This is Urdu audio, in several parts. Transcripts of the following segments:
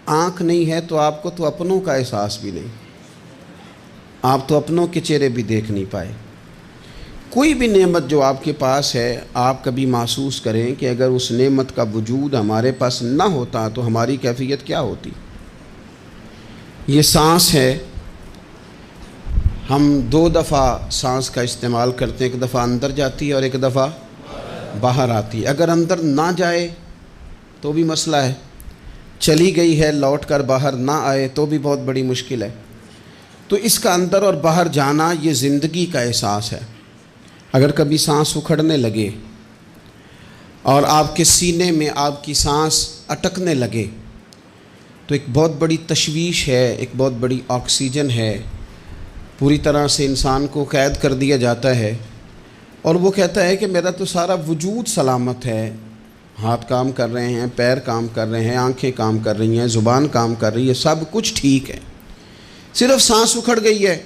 آنکھ نہیں ہے تو آپ کو تو اپنوں کا احساس بھی نہیں، آپ تو اپنوں کے چہرے بھی دیکھ نہیں پائے۔ کوئی بھی نعمت جو آپ کے پاس ہے، آپ کبھی محسوس کریں کہ اگر اس نعمت کا وجود ہمارے پاس نہ ہوتا تو ہماری کیفیت کیا ہوتی۔ یہ سانس ہے، ہم 2 دفعہ سانس کا استعمال کرتے ہیں، ایک دفعہ اندر جاتی ہے اور ایک دفعہ باہر آتی ہے۔ اگر اندر نہ جائے تو بھی مسئلہ ہے، چلی گئی ہے لوٹ کر باہر نہ آئے تو بھی بہت بڑی مشکل ہے۔ تو اس کا اندر اور باہر جانا یہ زندگی کا احساس ہے۔ اگر کبھی سانس اکھڑنے لگے اور آپ کے سینے میں آپ کی سانس اٹکنے لگے تو ایک بہت بڑی تشویش ہے، ایک بہت بڑی آکسیجن ہے، پوری طرح سے انسان کو قید کر دیا جاتا ہے، اور وہ کہتا ہے کہ میرا تو سارا وجود سلامت ہے، ہاتھ کام کر رہے ہیں، پیر کام کر رہے ہیں، آنکھیں کام کر رہی ہیں، زبان کام کر رہی ہے، سب کچھ ٹھیک ہے، صرف سانس اکھڑ گئی ہے۔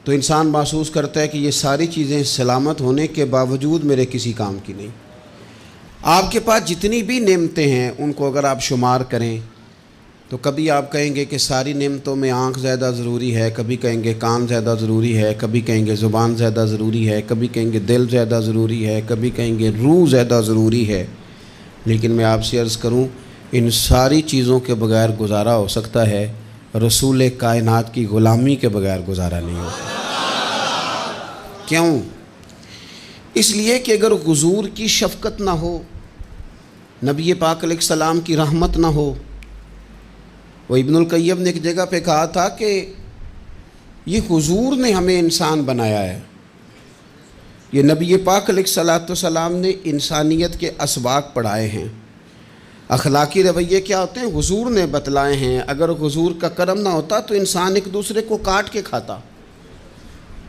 تو انسان محسوس کرتا ہے کہ یہ ساری چیزیں سلامت ہونے کے باوجود میرے کسی کام کی نہیں۔ آپ کے پاس جتنی بھی نعمتیں ہیں ان کو اگر آپ شمار کریں تو کبھی آپ کہیں گے کہ ساری نعمتوں میں آنکھ زیادہ ضروری ہے، کبھی کہیں گے کان زیادہ ضروری ہے، کبھی کہیں گے زبان زیادہ ضروری ہے، کبھی کہیں گے دل زیادہ ضروری ہے، کبھی کہیں گے روح زیادہ ضروری ہے۔ لیکن میں آپ سے عرض کروں، ان ساری چیزوں کے بغیر گزارا ہو سکتا ہے، رسول کائنات کی غلامی کے بغیر گزارا نہیں ہوتا۔ کیوں؟ اس لیے کہ اگر حضور کی شفقت نہ ہو، نبی پاک علیہ السلام کی رحمت نہ ہو، وہ ابن القیم نے ایک جگہ پہ کہا تھا کہ یہ حضور نے ہمیں انسان بنایا ہے، یہ نبی پاک علیہ السلام نے انسانیت کے اسباق پڑھائے ہیں، اخلاقی رویے کیا ہوتے ہیں حضور نے بتلائے ہیں۔ اگر حضور کا کرم نہ ہوتا تو انسان ایک دوسرے کو کاٹ کے کھاتا۔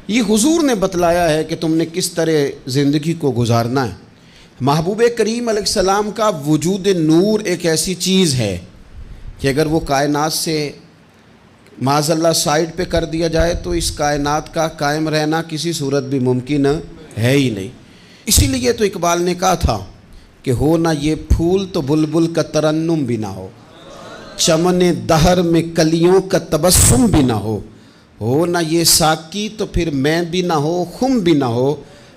یہ حضور نے بتلایا ہے کہ تم نے کس طرح زندگی کو گزارنا ہے۔ محبوب کریم علیہ السلام کا وجود نور ایک ایسی چیز ہے کہ اگر وہ کائنات سے معاذ اللہ سائڈ پہ کر دیا جائے تو اس کائنات کا قائم رہنا کسی صورت بھی ممکن ہے ہی نہیں۔ اسی لیے تو اقبال نے کہا تھا کہ ہو نہ یہ پھول تو بلبل کا ترنم بھی نہ ہو، چمن دہر میں کلیوں کا تبسم بھی نہ ہو نہ یہ ساقی تو پھر میں بھی نہ ہو، خم بھی نہ ہو،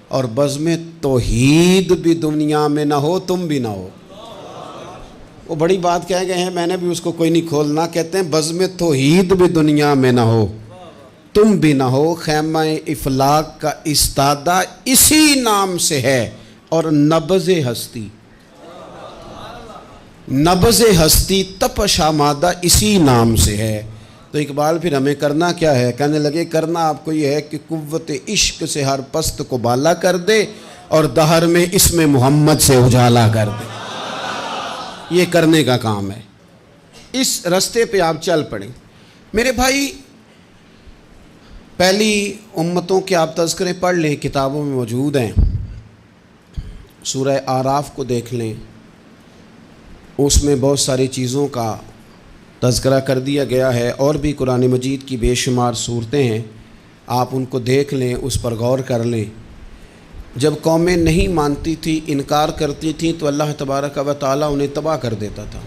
اور بزم توحید بھی دنیا میں نہ ہو، تم بھی نہ ہو۔ وہ بڑی بات کہہ گئے ہیں، میں نے بھی اس کو کوئی نہیں کھولنا، کہتے ہیں بزم توحید بھی دنیا میں نہ ہو، تم بھی نہ ہو، خیمہ افلاق کا استادہ اسی نام سے ہے، اور نبض ہستی تپش آمادہ اسی نام سے ہے۔ تو اقبال پھر ہمیں کرنا کیا ہے؟ کہنے لگے کرنا آپ کو یہ ہے کہ قوت عشق سے ہر پست کو بالا کر دے اور دہر میں اسم محمد سے اجالا کر دے۔ یہ کرنے کا کام ہے، اس رستے پہ آپ چل پڑیں۔ میرے بھائی، پہلی امتوں کے آپ تذکرے پڑھ لیں، کتابوں میں موجود ہیں، سورہ اعراف کو دیکھ لیں، اس میں بہت ساری چیزوں کا تذکرہ کر دیا گیا ہے، اور بھی قرآن مجید کی بے شمار صورتیں ہیں، آپ ان کو دیکھ لیں، اس پر غور کر لیں۔ جب قومیں نہیں مانتی تھی، انکار کرتی تھیں، تو اللہ تبارک و تعالیٰ انہیں تباہ کر دیتا تھا۔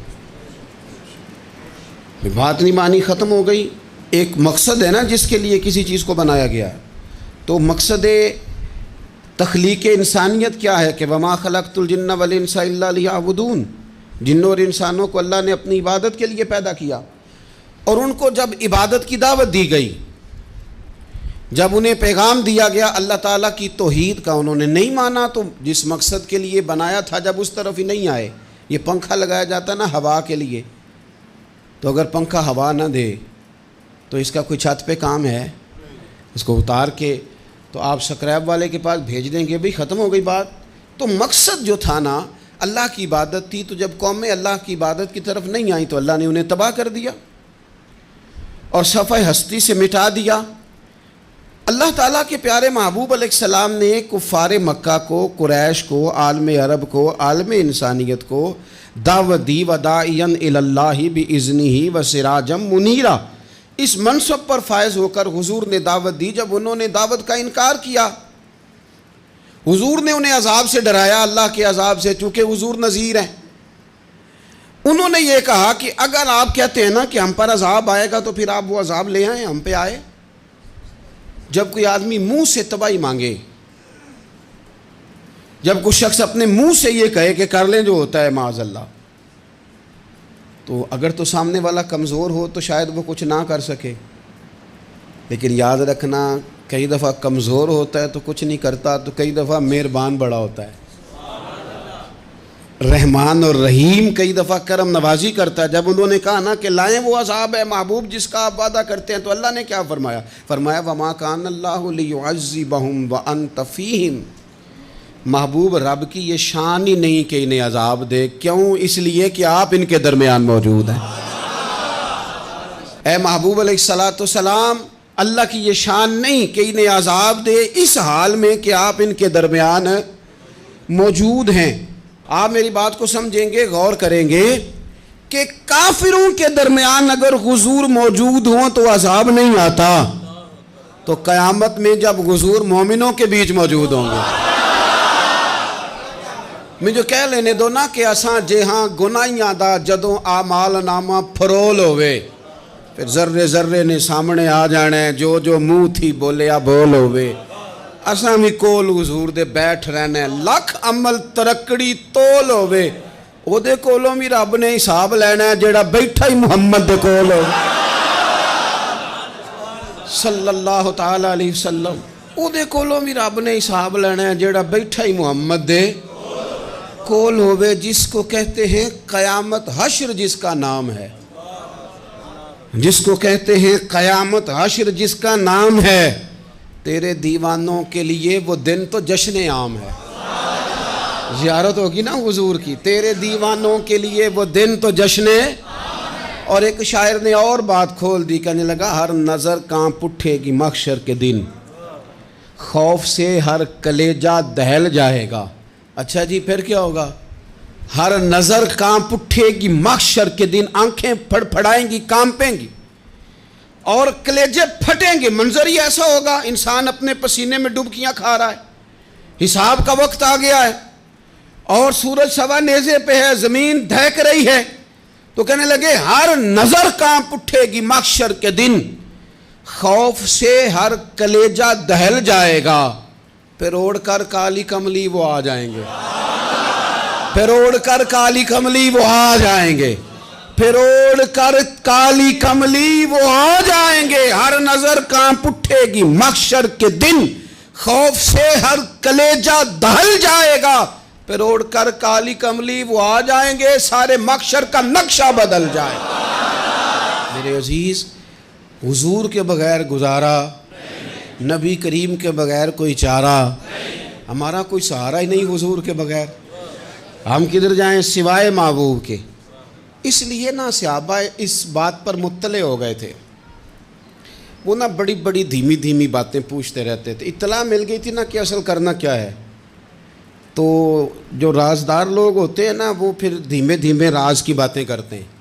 بات نہیں مانی، ختم ہو گئی۔ ایک مقصد ہے نا جس کے لیے کسی چیز کو بنایا گیا ہے، تو مقصد تخلیق انسانیت کیا ہے کہ وما خلقت الجن والانس الا لیعبدون، جنوں اور انسانوں کو اللہ نے اپنی عبادت کے لیے پیدا کیا، اور ان کو جب عبادت کی دعوت دی گئی، جب انہیں پیغام دیا گیا اللہ تعالیٰ کی توحید کا، انہوں نے نہیں مانا، تو جس مقصد کے لیے بنایا تھا جب اس طرف ہی نہیں آئے۔ یہ پنکھا لگایا جاتا نا ہوا کے لیے، تو اگر پنکھا ہوا نہ دے تو اس کا کوئی چھت پہ کام ہے؟ اس کو اتار کے تو آپ سکریب والے کے پاس بھیج دیں گے، بھئی ختم ہو گئی بات۔ تو مقصد جو تھا نا، اللہ کی عبادت تھی، تو جب قومیں اللہ کی عبادت کی طرف نہیں آئیں تو اللہ نے انہیں تباہ کر دیا اور صفحہ ہستی سے مٹا دیا۔ اللہ تعالیٰ کے پیارے محبوب علیہ السلام نے کفار مکہ کو، قریش کو، عالم عرب کو، عالم انسانیت کو دعوت دی، وداعیا الی اللہ باذنہ وسراجا منیرا۔ اس منصب پر فائز ہو کر حضور نے دعوت دی۔ جب انہوں نے دعوت کا انکار کیا، حضور نے انہیں عذاب سے ڈرایا، اللہ کے عذاب سے، چونکہ حضور نذیر ہیں۔ انہوں نے یہ کہا کہ اگر آپ کہتے ہیں نا کہ ہم پر عذاب آئے گا تو پھر آپ وہ عذاب لے آئیں، ہم پہ آئے۔ جب کوئی آدمی منہ سے تباہی مانگے، جب کوئی شخص اپنے منہ سے یہ کہے کہ کر لیں جو ہوتا ہے معاذ اللہ، تو اگر تو سامنے والا کمزور ہو تو شاید وہ کچھ نہ کر سکے، لیکن یاد رکھنا کئی دفعہ کمزور ہوتا ہے تو کچھ نہیں کرتا، تو کئی دفعہ مہربان بڑا ہوتا ہے، رحمان اور رحیم کئی دفعہ کرم نوازی کرتا ہے۔ جب انہوں نے کہا نا کہ لائیں وہ عذاب ہے محبوب جس کا آپ وعدہ کرتے ہیں، تو اللہ نے کیا فرمایا؟ فرمایا وَمَا كَانَ اللَّهُ لِيُعَذِّبَهُمْ وَأَنْتَ فِيهِمْ۔ محبوب رب کی یہ شان ہی نہیں کہ انہیں عذاب دے، کیوں؟ اس لیے کہ آپ ان کے درمیان موجود ہیں۔ اے محبوب علیہ الصلوۃ والسلام، اللہ کی یہ شان نہیں کہ انہیں عذاب دے اس حال میں کہ آپ ان کے درمیان موجود ہیں۔ آپ میری بات کو سمجھیں گے، غور کریں گے کہ کافروں کے درمیان اگر حضور موجود ہوں تو عذاب نہیں آتا، تو قیامت میں جب حضور مومنوں کے بیچ موجود ہوں گے، مجھے کہہ لینے دو نا کہ اساں جے ہاں گناہیاں دا جدوں اعمال نامہ پھرول ہوئے، پھر ذرے ذرے نے سامنے آ جانا ہے، جو جو منہ تھی بولیا بول ہوئے، اساں بھی کول حضور دے بیٹھ رہنا ہے، لکھ عمل ترکڑی تول ہوئے، او دے کولوں بھی رب نے حساب لینا ہے جیڑا بیٹھا ہی محمد دے کول ہو صلی اللہ تعالی علیہ وسلم، او دے کولوں بھی رب نے حساب لینا ہے جیڑا بیٹھا ہی محمد دے کول ہوئے، جس کو کہتے ہیں قیامت حشر، جس کا نام ہے، جس کو کہتے ہیں قیامت حشر، جس کا نام ہے۔ تیرے دیوانوں کے لیے وہ دن تو جشن عام ہے، زیارت ہوگی نا حضور کی، تیرے دیوانوں کے لیے وہ دن تو جشن۔ اور ایک شاعر نے اور بات کھول دی، کہنے لگا ہر نظر کانپ اٹھے گی محشر کے دن، خوف سے ہر کلیجہ دہل جائے گا۔ اچھا جی پھر کیا ہوگا؟ ہر نظر کانپ اٹھے گی محشر کے دن، آنکھیں پھڑ پھڑائیں گی، کانپیں گی اور کلیجے پھٹیں گے۔ منظر ہی ایسا ہوگا، انسان اپنے پسینے میں ڈبکیاں کھا رہا ہے، حساب کا وقت آ گیا ہے اور سورج سوا نیزے پہ ہے، زمین دھڑک رہی ہے، تو کہنے لگے ہر نظر کانپ اٹھے گی محشر کے دن، خوف سے ہر کلیجہ دہل جائے گا، پھر اوڑھ کر کالی کملی وہ آ جائیں گے، پھر اوڑھ کر کالی کملی وہ آ جائیں گے، پھر اوڑھ کر کالی کملی وہ آ جائیں گے، ہر نظر کانپ اٹھے گی محشر کے دن، خوف سے ہر کلیجہ دہل جائے گا، پھر اوڑھ کر کالی کملی وہ آ جائیں گے، سارے محشر کا نقشہ بدل جائے گا۔ میرے عزیز، حضور کے بغیر گزارا، نبی کریم کے بغیر کوئی چارہ، ہمارا کوئی سہارا ہی نہیں حضور کے بغیر، ہم کدھر جائیں سوائے محبوب کے۔ اس لیے نا صحابہ اس بات پر مطلع ہو گئے تھے، وہ نا بڑی بڑی دھیمی دھیمی باتیں پوچھتے رہتے تھے، اطلاع مل گئی تھی نا کہ اصل کرنا کیا ہے، تو جو رازدار لوگ ہوتے ہیں نا وہ پھر دھیمے دھیمے راز کی باتیں کرتے ہیں۔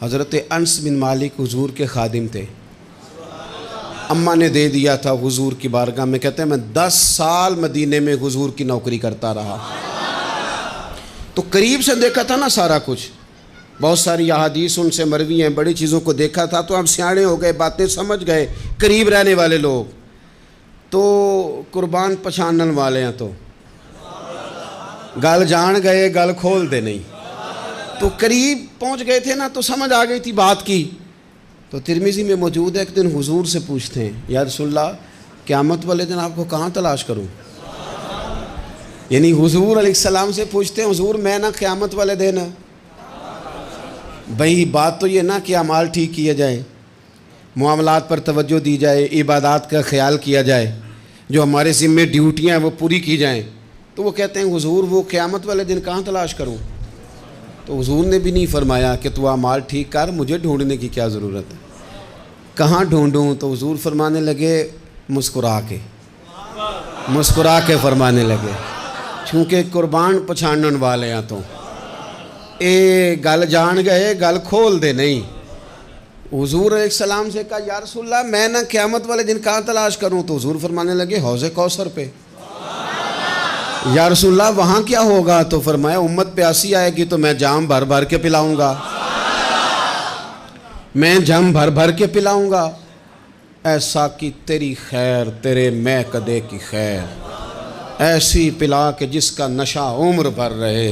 حضرت انس بن مالک حضور کے خادم تھے، اماں نے دے دیا تھا حضور کی بارگاہ میں، کہتے ہیں میں 10 سال مدینے میں حضور کی نوکری کرتا رہا، تو قریب سے دیکھا تھا نا سارا کچھ، بہت ساری احادیث ان سے مروی ہیں، بڑی چیزوں کو دیکھا تھا، تو ہم سیاڑے ہو گئے، باتیں سمجھ گئے، قریب رہنے والے لوگ تو قربان پچھانن والے ہیں، تو گل جان گئے گل کھول دے نہیں، تو قریب پہنچ گئے تھے نا، تو سمجھ آ گئی تھی بات کی۔ تو ترمذی میں موجود ہے، ایک دن حضور سے پوچھتے ہیں یا رسول اللہ قیامت والے دن آپ کو کہاں تلاش کروں؟ یعنی حضور علیہ السلام سے پوچھتے ہیں حضور میں نا قیامت والے دن، بھئی بات تو یہ نا کہ اعمال ٹھیک کیے جائیں، معاملات پر توجہ دی جائے، عبادات کا خیال کیا جائے، جو ہمارے ذمے ڈیوٹیاں ہیں وہ پوری کی جائیں، تو وہ کہتے ہیں حضور وہ قیامت والے دن کہاں تلاش کروں؟ تو حضور نے بھی نہیں فرمایا کہ تو اعمال ٹھیک کر، مجھے ڈھونڈنے کی کیا ضرورت ہے، کہاں ڈھونڈوں؟ تو حضور فرمانے لگے مسکرا کے فرمانے لگے، چونکہ قربان پچھانن والے ہیں، تو اے گل جان گئے گل کھول دے نہیں۔ حضور علیہ السلام سے کہا یا رسول اللہ میں نہ قیامت والے دن کہاں تلاش کروں؟ تو حضور فرمانے لگے حوض کوثر پہ، یا رسول اللہ وہاں کیا ہوگا؟ تو فرمایا امت پیاسی آئے گی تو میں جام بھر بھر کے پلاؤں گا، میں جام بھر بھر کے پلاؤں گا۔ ایسا کہ تیری خیر تیرے میں کدے کی خیر، ایسی پلا کہ جس کا نشہ عمر بھر رہے۔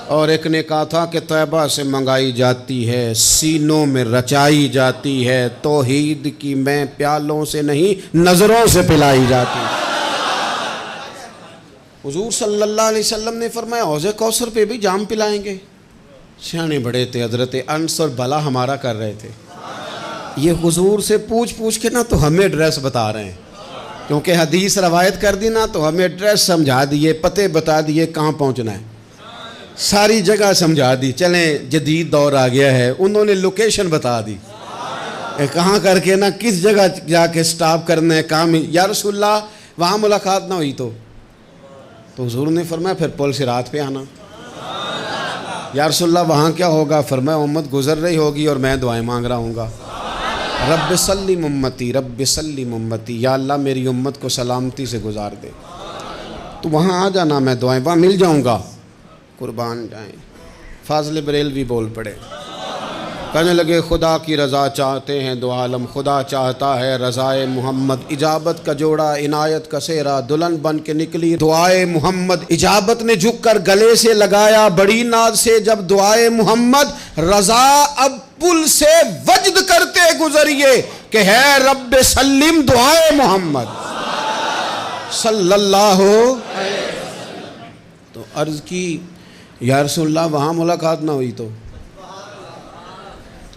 اور ایک نے کہا تھا کہ طیبہ سے منگائی جاتی ہے، سینوں میں رچائی جاتی ہے، توحید کی میں پیالوں سے نہیں نظروں سے پلائی جاتی ہے۔ حضور صلی اللہ علیہ وسلم نے فرمایا حوض کوثر پہ بھی جام پلائیں گے۔ سیانے بڑے تھے، حضرت انس اور بلا ہمارا کر رہے تھے، یہ حضور سے پوچھ پوچھ کے نا تو ہمیں ایڈریس بتا رہے ہیں، کیونکہ حدیث روایت کر دی نا تو ہمیں ایڈریس سمجھا دیے، پتے بتا دیے کہاں پہنچنا ہے، ساری جگہ سمجھا دی۔ چلیں جدید دور آ گیا ہے، انہوں نے لوکیشن بتا دی کہاں کر کے نا کس جگہ جا کے سٹاپ کرنا ہے کام۔ یا رسول اللہ وہاں ملاقات نہ ہوئی تو حضور نے فرمایا پھر پل صراط پہ آنا۔ یا رسول اللہ وہاں کیا ہوگا؟ فرمایا امت گزر رہی ہوگی اور میں دعائیں مانگ رہا ہوں گا، رب سلم امتی رب سلم امتی، یا اللہ میری امت کو سلامتی سے گزار دے۔ تو وہاں آ جانا، میں دعائیں وہاں مل جاؤں گا، قربان جائیں۔ فاضل بریلوی بول پڑے، کہنے لگے خدا کی رضا چاہتے ہیں دو عالم، خدا چاہتا ہے رضائے محمد، اجابت کا جوڑا عنایت کا سہرا، دلہن بن کے نکلی دعائے محمد، اجابت نے جھک کر گلے سے لگایا بڑی ناز سے جب دعائے محمد، رضا اب پل سے وجد کرتے گزریے کہ ہے رب سلم دعائے محمد صلی اللہ تو عرض کی یا رسول اللہ وہاں ملاقات نہ ہوئی تو؟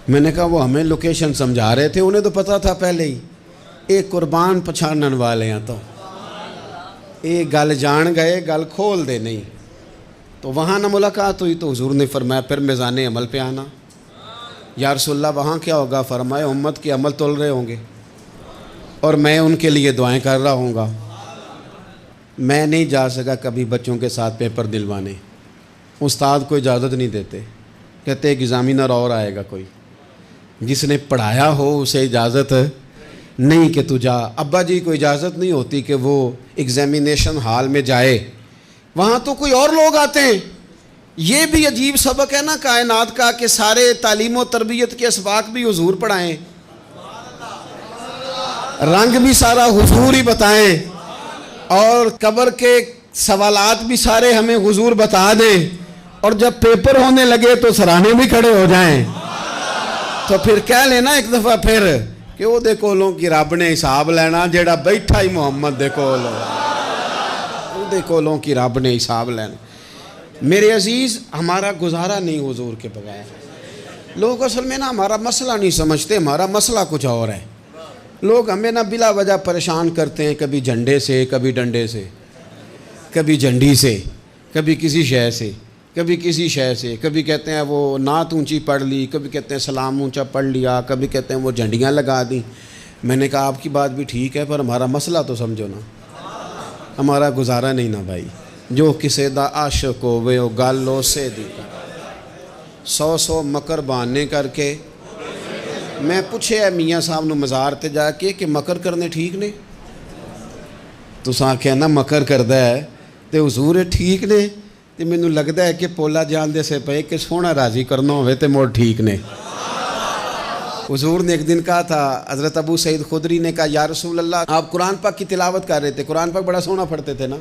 میں نے کہا وہ ہمیں لوکیشن سمجھا رہے تھے، انہیں تو پتا تھا پہلے ہی، ایک قربان پچھانن والے ہیں، تو ایک گل جان گئے گل کھول دے نہیں، تو وہاں نہ ملاقات ہوئی تو حضور نے فرمایا پھر میزان عمل پہ آنا۔ یا رسول اللہ وہاں کیا ہوگا؟ فرمایا امت کے عمل تول رہے ہوں گے اور میں ان کے لیے دعائیں کر رہا ہوں گا۔ میں نہیں جا سکا کبھی بچوں کے ساتھ پیپر دلوانے، استاد کو اجازت نہیں دیتے، کہتے ایک ایگزامینر اور آئے گا کوئی، جس نے پڑھایا ہو اسے اجازت نہیں کہ تو جا۔ ابا جی کو اجازت نہیں ہوتی کہ وہ ایگزامینیشن ہال میں جائے، وہاں تو کوئی اور لوگ آتے ہیں۔ یہ بھی عجیب سبق ہے نا کائنات کا کہ سارے تعلیم و تربیت کے اسباق بھی حضور پڑھائیں، رنگ بھی سارا حضور ہی بتائیں، اور قبر کے سوالات بھی سارے ہمیں حضور بتا دیں، اور جب پیپر ہونے لگے تو سرانے بھی کھڑے ہو جائیں۔ تو پھر کہہ لینا ایک دفعہ پھر کہ وہ دے کولوں کی رب نے حساب لینا، جیڑا بیٹھا ہی محمد دے کولوں، وہ دے کولوں کی رب نے حساب لینا۔ میرے عزیز ہمارا گزارا نہیں حضور کے بغیر۔ لوگ اصل میں نا ہمارا مسئلہ نہیں سمجھتے، ہمارا مسئلہ کچھ اور ہے۔ لوگ ہمیں نا بلا وجہ پریشان کرتے ہیں، کبھی جھنڈے سے، کبھی ڈنڈے سے، کبھی جھنڈی سے، کبھی کسی شے سے، کبھی کسی شے سے، کبھی کہتے ہیں وہ نعت اونچی پڑھ لی، کبھی کہتے ہیں سلام اونچا پڑھ لیا، کبھی کہتے ہیں وہ جھنڈیاں لگا دیں۔ میں نے کہا آپ کی بات بھی ٹھیک ہے پر ہمارا مسئلہ تو سمجھو نا، ہمارا گزارا نہیں نا بھائی۔ جو کسے دا عاشق ہووے او گالو سے دی، 100 مکر بہانے کر کے۔ میں پوچھے میاں صاحب نو مزار تے جا کے کہ مکر کرنے ٹھیک نے؟ تساں آکھیا نا مکر کردا ہے تے حضور ٹھیک نے، تے مینوں لگدا ہے کہ پولا جان دے سے پئے کہ سونا راضی کرنا ہوئے تے موڑ ٹھیک نے۔ حضور نے ایک دن کہا تھا، حضرت ابو سعید خدری نے کہا یا رسول اللہ آپ قرآن پاک کی تلاوت کر رہے تھے، قرآن پاک بڑا سونا پڑھتے تھے نا،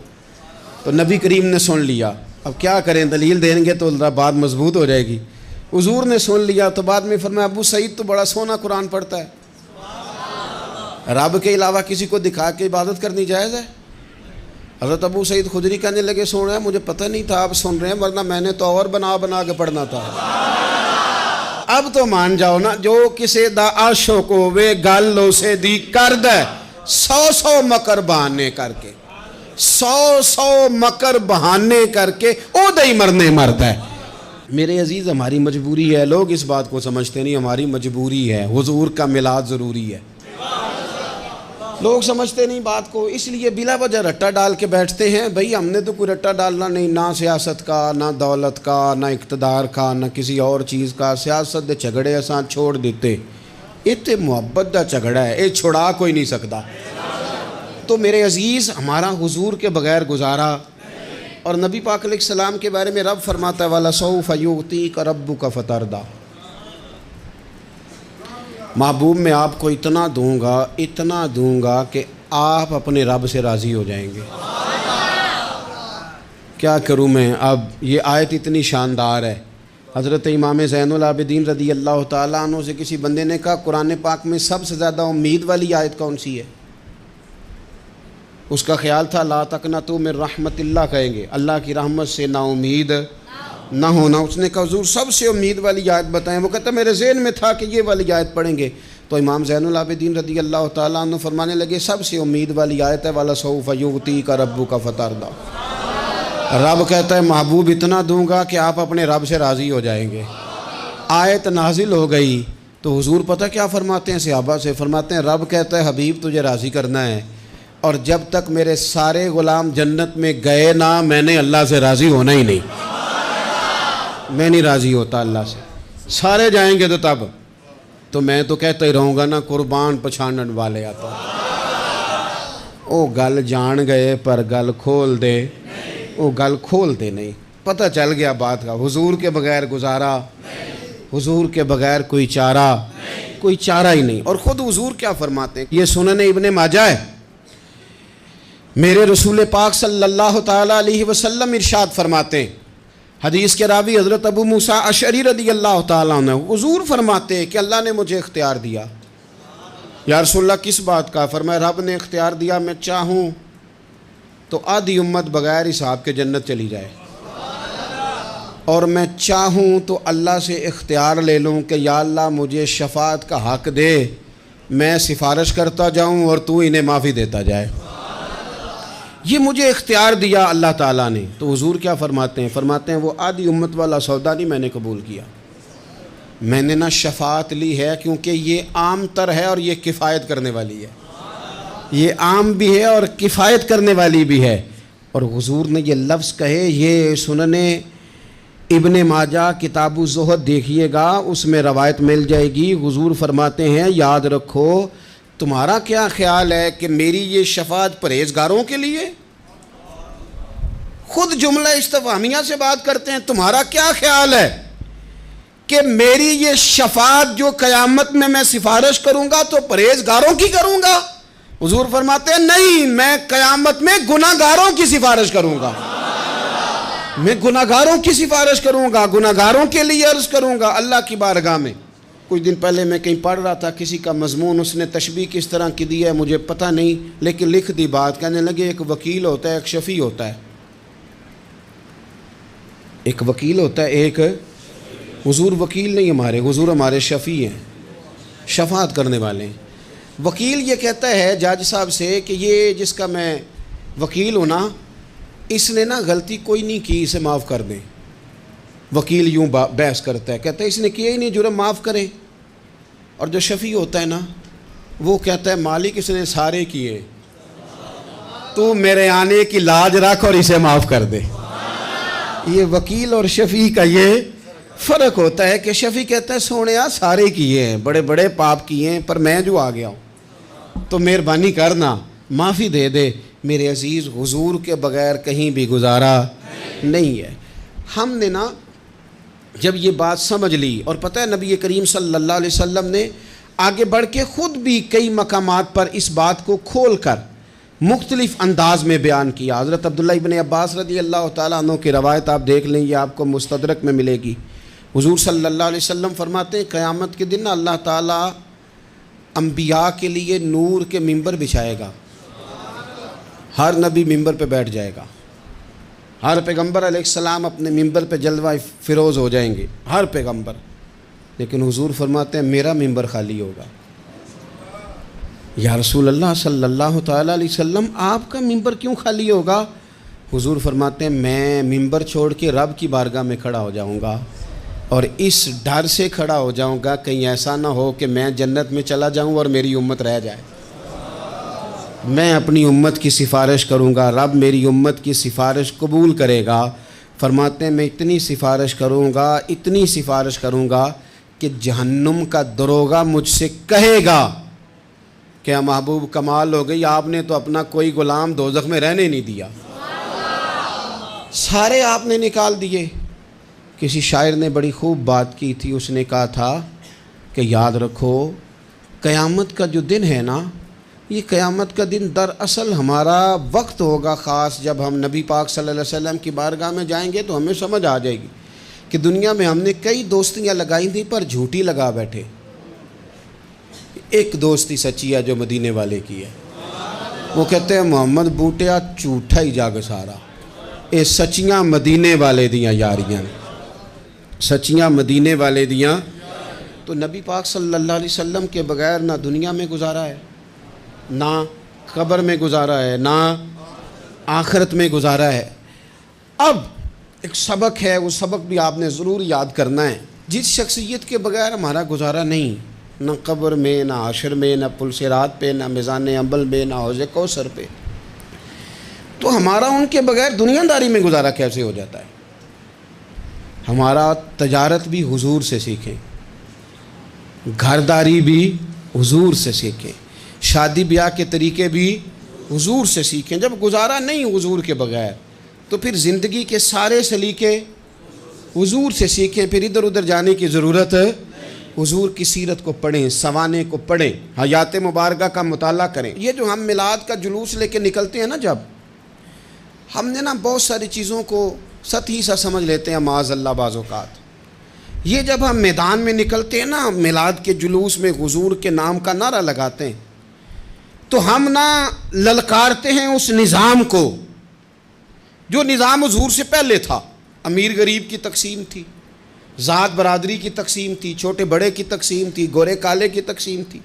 تو نبی کریم نے سن لیا، اب کیا کریں دلیل دیں گے تو بات مضبوط ہو جائے گی۔ حضور نے سن لیا تو بعد میں فرمایا ابو سعید تو بڑا سونا قرآن پڑھتا ہے، رب کے علاوہ کسی کو دکھا کے عبادت کرنی جائز ہے؟ حضرت ابو سعید خدری کہنے لگے سن رہے ہیں، مجھے پتہ نہیں تھا آپ سن رہے ہیں، ورنہ میں نے تو اور بنا بنا کے پڑھنا تھا۔ اب تو مان جاؤ نا، جو کسے دا عاشق ہووے گل اسے دی کرد ہے، 100 مکر بہانے کر کے، 100 مکر بہانے کر کے او دے ہی مرنے مرد ہے۔ میرے عزیز ہماری مجبوری ہے، لوگ اس بات کو سمجھتے نہیں، ہماری مجبوری ہے، حضور کا میلاد ضروری ہے، لوگ سمجھتے نہیں بات کو، اس لیے بلا وجہ رٹا ڈال کے بیٹھتے ہیں۔ بھئی ہم نے تو کوئی رٹا ڈالنا نہیں، نہ سیاست کا، نہ دولت کا، نہ اقتدار کا، نہ کسی اور چیز کا۔ سیاست دے جھگڑے اساں چھوڑ دیتے، اتنے محبت دا جھگڑا ہے، یہ چھڑا کوئی نہیں سکتا۔ تو میرے عزیز ہمارا حضور کے بغیر گزارا اور نبی پاک علیہ السلام کے بارے میں رب فرماتا ہے وَلَسَوْفَ يُعْطِيكَ رَبُّكَ فَتَرْضَىٰ، محبوب میں آپ کو اتنا دوں گا کہ آپ اپنے رب سے راضی ہو جائیں گے۔ کیا کروں میں؟ اب یہ آیت اتنی شاندار ہے۔ حضرت امام زین العابدین رضی اللہ تعالیٰ عنہ سے کسی بندے نے کہا قرآن پاک میں سب سے زیادہ امید والی آیت کون سی ہے؟ اس کا خیال تھا لا تقنطوا من رحمت اللہ کہیں گے، اللہ کی رحمت سے نا امید نہ ہونا۔ اس نے کہا حضور سب سے امید والی آیت بتائیں۔ وہ کہتا میرے ذہن میں تھا کہ یہ والی آیت پڑھیں گے۔ تو امام زین العابدین رضی اللہ تعالیٰ عنہ فرمانے لگے سب سے امید والی آیت ہے وَلَسَوْفَ يُعْطِيكَ رَبُّكَ فَتَرْضَىٰ، رب کہتا ہے محبوب اتنا دوں گا کہ آپ اپنے رب سے راضی ہو جائیں گے۔ آیت نازل ہو گئی تو حضور پتہ کیا فرماتے ہیں صحابہ سے؟ فرماتے ہیں رب کہتا ہے حبیب تجھے راضی کرنا ہے، اور جب تک میرے سارے غلام جنت میں گئے نہ میں نے اللہ سے راضی ہونا ہی نہیں۔ میں نہیں راضی ہوتا اللہ سے، سارے جائیں گے تو میں تو کہتا ہی رہوں گا نا قربان پچھانن والے آتا۔ او گل جان گئے پر گل کھول دے، وہ گل کھولتے نہیں۔ پتہ چل گیا بات کا، حضور کے بغیر گزارا، حضور کے بغیر کوئی چارہ ہی نہیں۔ اور خود حضور کیا فرماتے ہیں؟ یہ سنن ابن ماجہ ہے، میرے رسول پاک صلی اللہ تعالیٰ علیہ وسلم ارشاد فرماتے ہیں، حدیث کے راوی حضرت ابو موسیٰ اشعری رضی اللہ تعالیٰ عنہ، حضور فرماتے ہیں کہ اللہ نے مجھے اختیار دیا۔ یا رسول اللہ کس بات کا؟ فرمایا رب نے اختیار دیا میں چاہوں تو آدھی امت بغیر حساب کے جنت چلی جائے، اور میں چاہوں تو اللہ سے اختیار لے لوں کہ یا اللہ مجھے شفاعت کا حق دے، میں سفارش کرتا جاؤں اور تو انہیں معافی دیتا جائے۔ یہ مجھے اختیار دیا اللہ تعالیٰ نے۔ تو حضور کیا فرماتے ہیں؟ فرماتے ہیں وہ آدھی امت والا سودا نہیں میں نے قبول کیا، میں نے نہ شفاعت لی ہے کیونکہ یہ عام تر ہے اور یہ کفایت کرنے والی ہے، یہ عام بھی ہے اور کفایت کرنے والی بھی ہے۔ اور حضور نے یہ لفظ کہے، یہ سنن ابن ماجہ کتاب الزہد دیکھیے گا، اس میں روایت مل جائے گی۔ حضور فرماتے ہیں یاد رکھو تمہارا کیا خیال ہے کہ میری یہ شفاعت پرہیزگاروں کے لیے؟ خود جملہ استفہامیہ سے بات کرتے ہیں، تمہارا کیا خیال ہے کہ میری یہ شفاعت جو قیامت میں سفارش کروں گا تو پرہیزگاروں کی کروں گا؟ حضور فرماتے ہیں نہیں، میں قیامت میں گناہگاروں کی سفارش کروں گا، میں گناہگاروں کی سفارش کروں گا، گناہگاروں کے لیے عرض کروں گا اللہ کی بارگاہ میں۔ کچھ دن پہلے میں کہیں پڑھ رہا تھا کسی کا مضمون، اس نے تشبیہ کس طرح کی دی ہے مجھے پتہ نہیں، لیکن لکھ دی بات، کہنے لگے ایک وکیل ہوتا ہے ایک شفیع ہوتا ہے، ایک وکیل ہوتا ہے ایک، حضور وکیل نہیں ہمارے، حضور ہمارے شفیع ہیں، شفاعت کرنے والے ہیں۔ وکیل یہ کہتا ہے جج صاحب سے کہ یہ جس کا میں وکیل ہوں نا اس نے نا غلطی کوئی نہیں کی، اسے معاف کر دیں۔ وکیل یوں بحث کرتا ہے، کہتا ہے اس نے کیا ہی نہیں، جرم معاف کریں۔ اور جو شفیع ہوتا ہے نا وہ کہتا ہے مالک اس نے سارے کیے، تو میرے آنے کی لاج رکھ اور اسے معاف کر دے۔ یہ وکیل اور شفیع کا یہ فرق ہوتا ہے کہ شفیع کہتا ہے سونیا سارے کیے ہیں، بڑے بڑے پاپ کیے ہیں، پر میں جو آ گیا ہوں تو مہربانی کرنا معافی دے دے۔ میرے عزیز حضور کے بغیر کہیں بھی گزارا نہیں ہے۔ ہم نے نا جب یہ بات سمجھ لی، اور پتہ ہے نبی کریم صلی اللہ علیہ وسلم نے آگے بڑھ کے خود بھی کئی مقامات پر اس بات کو کھول کر مختلف انداز میں بیان کیا۔ حضرت عبداللہ ابن عباس رضی اللہ تعالیٰ عنہ کی روایت آپ دیکھ لیں، یہ آپ کو مستدرک میں ملے گی۔ حضور صلی اللہ علیہ وسلم فرماتے ہیں قیامت کے دن اللہ تعالیٰ انبیاء کے لیے نور کے ممبر بچھائے گا، ہر نبی ممبر پہ بیٹھ جائے گا، ہر پیغمبر علیہ السلام اپنے ممبر پہ جلوہ فروز ہو جائیں گے، ہر پیغمبر۔ لیکن حضور فرماتے ہیں میرا ممبر خالی ہوگا۔ یا رسول اللہ صلی اللہ تعالیٰ علیہ وسلم آپ کا ممبر کیوں خالی ہوگا؟ حضور فرماتے ہیں میں ممبر چھوڑ کے رب کی بارگاہ میں کھڑا ہو جاؤں گا، اور اس ڈر سے کھڑا ہو جاؤں گا کہیں ایسا نہ ہو کہ میں جنت میں چلا جاؤں اور میری امت رہ جائے۔ میں اپنی امت کی سفارش کروں گا، رب میری امت کی سفارش قبول کرے گا۔ فرماتے ہیں میں اتنی سفارش کروں گا کہ جہنم کا دروغہ مجھ سے کہے گا کہ محبوب کمال ہو گئی، آپ نے تو اپنا کوئی غلام دوزخ میں رہنے نہیں دیا۔ سارے آپ نے نکال دیے۔ کسی شاعر نے بڑی خوب بات کی تھی، اس نے کہا تھا کہ یاد رکھو قیامت کا جو دن ہے نا، یہ قیامت کا دن دراصل ہمارا وقت ہوگا خاص، جب ہم نبی پاک صلی اللہ علیہ وسلم کی بارگاہ میں جائیں گے تو ہمیں سمجھ آ جائے گی کہ دنیا میں ہم نے کئی دوستیاں لگائی تھیں پر جھوٹی لگا بیٹھے، ایک دوستی سچی ہے جو مدینے والے کی ہے۔ وہ کہتے ہیں محمد بوٹیا جھوٹا ہی جاگ سارا، اے سچیاں مدینے والے دیاں یاریاں، سچیاں مدینے والے دیاں۔ تو نبی پاک صلی اللہ علیہ وسلم کے بغیر نہ دنیا میں گزارا ہے، نہ قبر میں گزارا ہے، نہ آخرت میں گزارا ہے۔ اب ایک سبق ہے، وہ سبق بھی آپ نے ضرور یاد کرنا ہے۔ جس شخصیت کے بغیر ہمارا گزارا نہیں، نہ قبر میں، نہ حشر میں، نہ پل صراط پہ، نہ میزان عمل میں، نہ حوض کوثر پہ، تو ہمارا ان کے بغیر دنیا داری میں گزارا کیسے ہو جاتا ہے؟ ہمارا تجارت بھی حضور سے سیکھیں، گھرداری بھی حضور سے سیکھیں، شادی بیاہ کے طریقے بھی حضور سے سیکھیں۔ جب گزارا نہیں حضور کے بغیر تو پھر زندگی کے سارے سلیقے حضور سے سیکھیں، پھر ادھر ادھر جانے کی ضرورت ہے۔ حضور کی سیرت کو پڑھیں، سوانے کو پڑھیں، حیات مبارکہ کا مطالعہ کریں۔ یہ جو ہم میلاد کا جلوس لے کے نکلتے ہیں نا، جب ہم نے نا بہت ساری چیزوں کو سطحی سا سمجھ لیتے ہیں معاذ اللہ بعض اوقات۔ یہ جب ہم میدان میں نکلتے ہیں نا، میلاد کے جلوس میں حضور کے نام کا نعرہ لگاتے ہیں، تو ہم نا للکارتے ہیں اس نظام کو جو نظام حضور سے پہلے تھا۔ امیر غریب کی تقسیم تھی، ذات برادری کی تقسیم تھی، چھوٹے بڑے کی تقسیم تھی، گورے کالے کی تقسیم تھی۔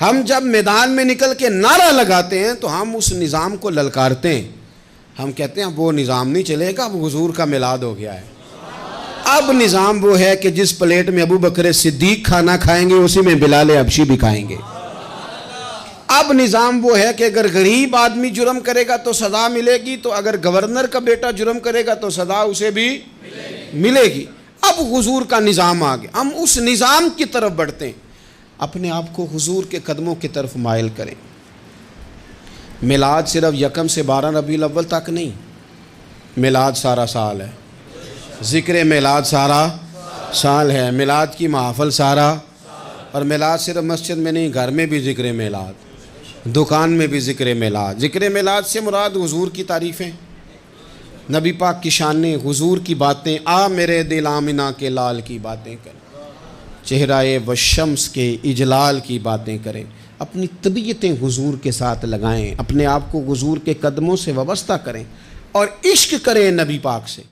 ہم جب میدان میں نکل کے نعرہ لگاتے ہیں تو ہم اس نظام کو للکارتے ہیں۔ ہم کہتے ہیں وہ نظام نہیں چلے گا، اب حضور کا میلاد ہو گیا ہے۔ اب نظام وہ ہے کہ جس پلیٹ میں ابو بکر صدیق کھانا کھائیں گے اسی میں بلال حبشی بھی کھائیں گے۔ اب نظام وہ ہے کہ اگر غریب آدمی جرم کرے گا تو سزا ملے گی، تو اگر گورنر کا بیٹا جرم کرے گا تو سزا اسے بھی ملے گی۔ اب حضور کا نظام آ گیا، ہم اس نظام کی طرف بڑھتے ہیں۔ اپنے آپ کو حضور کے قدموں کی طرف مائل کریں۔ میلاد صرف 1 سے 12 ربیع الاول تک نہیں، میلاد سارا سال ہے، ذکر میلاد سارا سال ہے، میلاد کی محافل سارا، اور میلاد صرف مسجد میں نہیں، گھر میں بھی ذکر میلاد، دکان میں بھی ذکر میلاد۔ ذکر میلاد سے مراد حضور کی تعریفیں، نبی پاک کی شانیں، حضور کی باتیں، آ میرے دل آمنہ کے لال کی باتیں کریں، چہرہ والشمس کے اجلال کی باتیں کریں۔ اپنی طبیعتیں حضور کے ساتھ لگائیں، اپنے آپ کو حضور کے قدموں سے وابستہ کریں اور عشق کریں نبی پاک سے۔